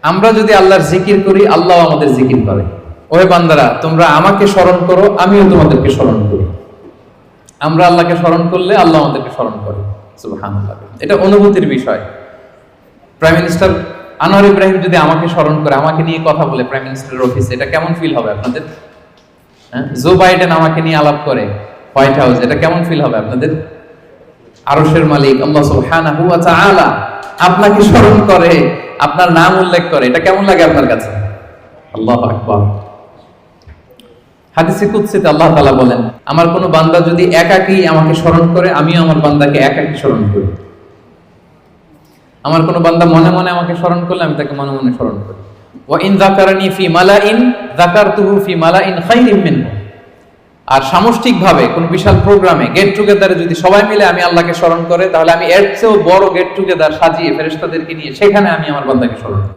আমরা যদি আল্লাহর জিকির করি, আল্লাহ আমাদের জিকির করে। ওহে বান্দারা, তোমরা আমাকে স্মরণ করো, আমিও তোমাদেরকে স্মরণ করি। আমরা আল্লাহকে স্মরণ করলে আল্লাহ আমাদেরকে স্মরণ করে। সুবহানাল্লাহ। এটা অনুভূতির বিষয়। প্রাইম মিনিস্টার আনোয়ার ইব্রাহিম যদি আমাকে স্মরণ করে, আমাকে নিয়ে কথা বলে প্রাইম মিনিস্টারের অফিসে, এটা কেমন ফিল হবে আপনাদের? জো বাইডেন আমাকে নিয়ে আলাপ করে হোয়াইট হাউস, এটা কেমন ফিল হবে আপনাদের? আরশের মালিক আল্লাহ সুবহানাহু ওয়া তাআলা আপনাকে স্মরণ করে, আপনার নাম উল্লেখ করে, এটা কেমন লাগে আপনার কাছে? আল্লাহু আকবার। হাদিসে কুদসিতে আল্লাহ তাআলা বলেন, আমার কোন বান্দা যদি একাকী আমাকে স্মরণ করে, আমিও আমার বান্দাকে একাকী স্মরণ করি। আমার কোন বান্দা মনে মনে আমাকে স্মরণ করলে, আমি তাকে মনে মনে স্মরণ করি। ওয়া ইন যাকারানি ফি মালাইন যাকারতুহু ফি মালাইন খায়রিম মিনহু। আর সামষ্টিকভাবে কোন বিশাল প্রোগ্রামে, গেট টুগেদারে যদি সবাই মিলে আমি আল্লাহকে স্মরণ করে, তাহলে আমি এর চেয়েও বড় গেট টুগেদার সাজিয়ে ফেরেশতাদেরকে নিয়ে সেখানে আমি আমার বান্দাকে স্মরণ করি।